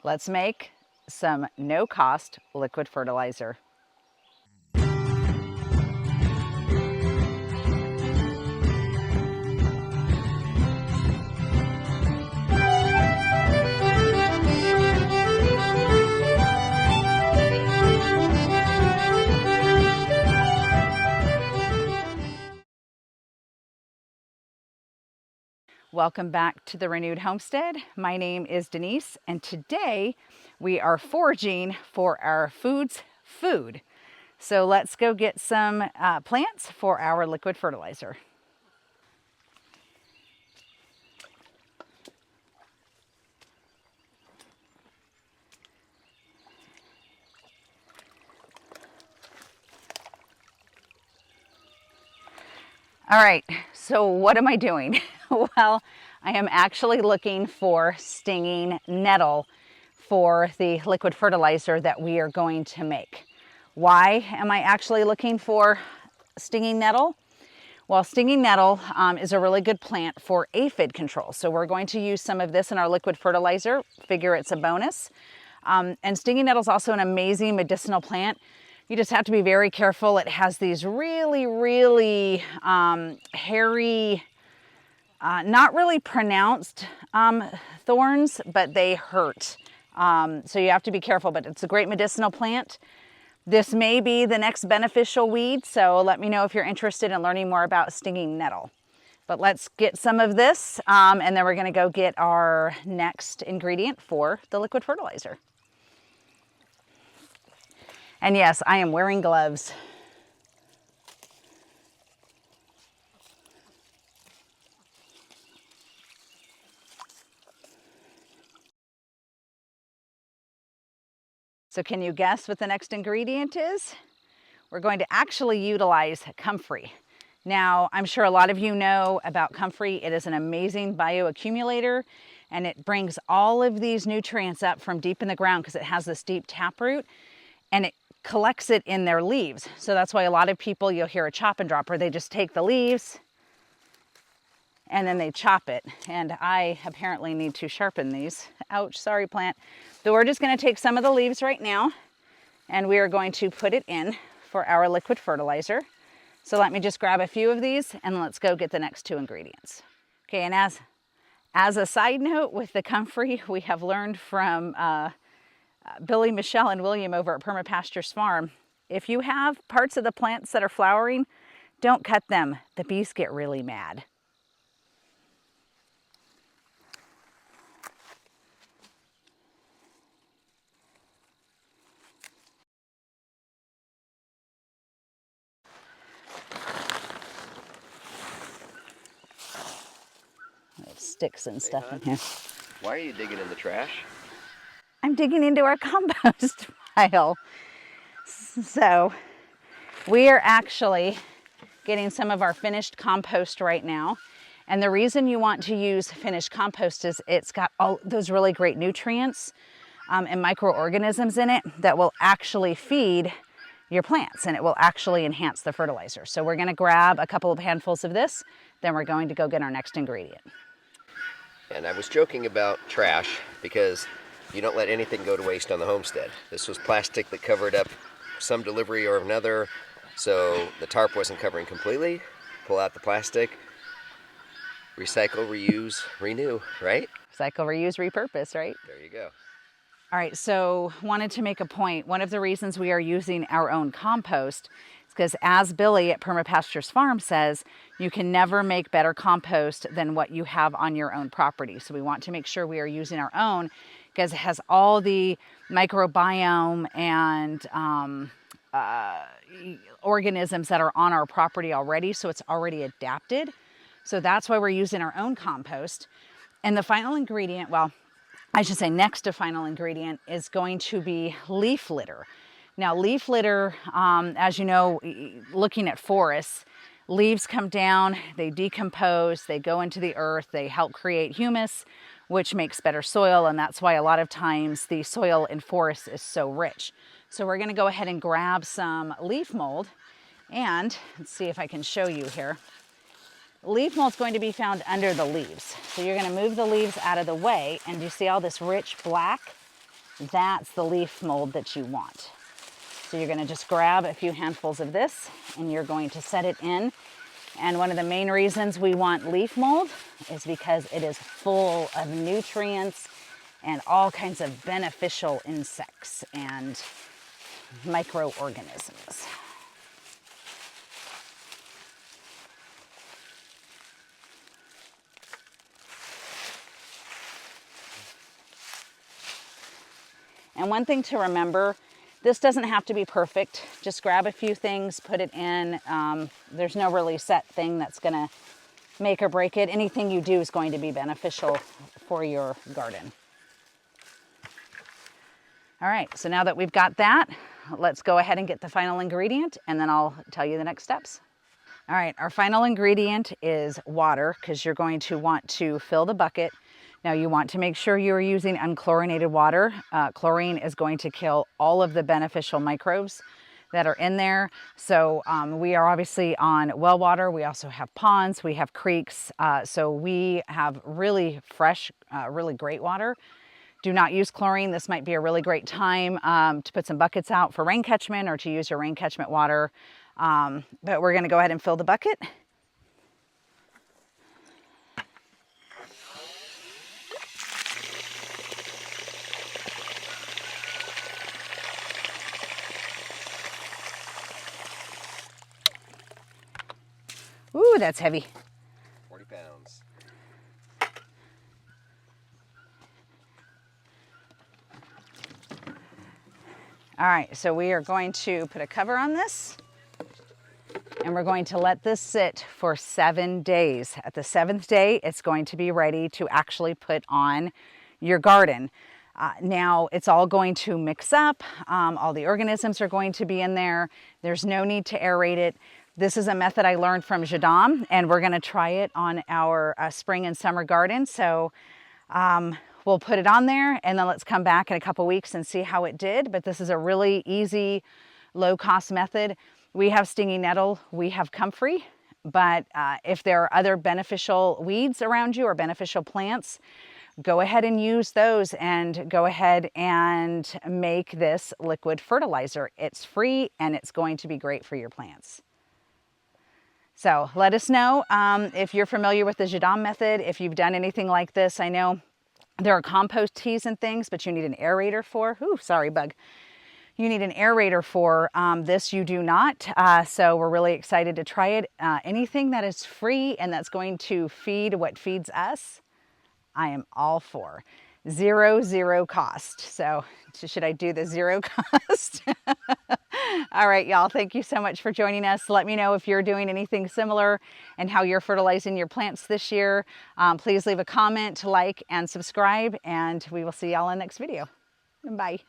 Let's make some no-cost liquid fertilizer. Welcome back to the Renewed Homestead. My name is Denise, and today we are foraging for our food's food. So let's go get some plants for our liquid fertilizer. All right, so what am I doing? Well, I am actually looking for stinging nettle for the liquid fertilizer that we are going to make. Why am I actually looking for stinging nettle? Well, stinging nettle is a really good plant for aphid control. So we're going to use some of this in our liquid fertilizer. Figure it's a bonus. And stinging nettle is also an amazing medicinal plant. You just have to be very careful. It has these really hairy, not really pronounced thorns, but they hurt. So you have to be careful, but it's a great medicinal plant. This may be the next beneficial weed, so let me know if you're interested in learning more about stinging nettle. But let's get some of this, and then we're gonna go get our next ingredient for the liquid fertilizer. And yes, I am wearing gloves. So can you guess what the next ingredient is? We're going to actually utilize comfrey. Now, I'm sure a lot of you know about comfrey. It is an amazing bioaccumulator, and it brings all of these nutrients up from deep in the ground because it has this deep taproot, and it collects it in their leaves. So that's why a lot of people, you'll hear a chop and drop, where they just take the leaves and then they chop it. And I apparently need to sharpen these. Ouch, sorry plant. So we're just gonna take some of the leaves right now, and we are going to put it in for our liquid fertilizer. So let me just grab a few of these and let's go get the next two ingredients. Okay, and as a side note with the comfrey, we have learned from Billy, Michelle, and William over at Permaculture's farm, if you have parts of the plants that are flowering, don't cut them. The bees get really mad. Sticks and stuff in here. Why are you digging in the trash? I'm digging into our compost pile. So we are actually getting some of our finished compost right now. And the reason you want to use finished compost is it's got all those really great nutrients and microorganisms in it that will actually feed your plants, and it will actually enhance the fertilizer. So we're gonna grab a couple of handfuls of this, then we're going to go get our next ingredient. And I was joking about trash because you don't let anything go to waste on the homestead. This was plastic that covered up some delivery or another, so the tarp wasn't covering completely. Pull out the plastic, recycle, reuse, renew, right? Recycle, reuse, repurpose, right? There you go. All right, so wanted to make a point. One of the reasons we are using our own compost is because, as Billy at Permaculture's farm says, you can never make better compost than what you have on your own property. So we want to make sure we are using our own because it has all the microbiome and organisms that are on our property already, so it's already adapted. So that's why we're using our own compost. And the final ingredient, well, I should say next to final ingredient, is going to be leaf litter. Now leaf litter, as you know, looking at forests, leaves come down, they decompose, they go into the earth, they help create humus, which makes better soil, and that's why a lot of times the soil in forests is so rich. So we're gonna go ahead and grab some leaf mold, and let's see if I can show you here. Leaf mold is going to be found under the leaves. So you're going to move the leaves out of the way, and you see all this rich black? that's the leaf mold that you want. So you're going to just grab a few handfuls of this and you're going to set it in. And one of the main reasons we want leaf mold is because it is full of nutrients and all kinds of beneficial insects and microorganisms. And one thing to remember, this doesn't have to be perfect. Just grab a few things, put it in. There's no really set thing that's gonna make or break it. Anything you do is going to be beneficial for your garden. All right, so now that we've got that, let's go ahead and get the final ingredient and then I'll tell you the next steps. All right, our final ingredient is water because you're going to want to fill the bucket. Now you want to make sure you're using unchlorinated water. Chlorine is going to kill all of the beneficial microbes that are in there. So we are obviously on well water. We also have ponds, we have creeks. So we have really fresh, really great water. Do not use chlorine. This might be a really great time to put some buckets out for rain catchment or to use your rain catchment water. But we're gonna go ahead and fill the bucket. Ooh, that's heavy. 40 pounds. All right, so we are going to put a cover on this and we're going to let this sit for 7 days. At the 7th day, it's going to be ready to actually put on your garden. Now it's all going to mix up. All the organisms are going to be in there. There's no need to aerate it. This is a method I learned from JADAM and we're gonna try it on our spring and summer garden. So we'll put it on there and then let's come back in a couple weeks and see how it did. But this is a really easy, low cost method. We have stinging nettle, we have comfrey, but if there are other beneficial weeds around you or beneficial plants, go ahead and use those and go ahead and make this liquid fertilizer. It's free and it's going to be great for your plants. So let us know if you're familiar with the JADAM method, if you've done anything like this. I know there are compost teas and things, but you need an aerator for, ooh, sorry, bug. You need an aerator for this, you do not. So we're really excited to try it. Anything that is free and that's going to feed what feeds us, I am all for. Zero cost. So should I do the zero cost? All right, y'all, thank you so much for joining us. Let me know if you're doing anything similar and how you're fertilizing your plants this year. Please leave a comment, like, and subscribe, and we will see y'all in the next video. Bye.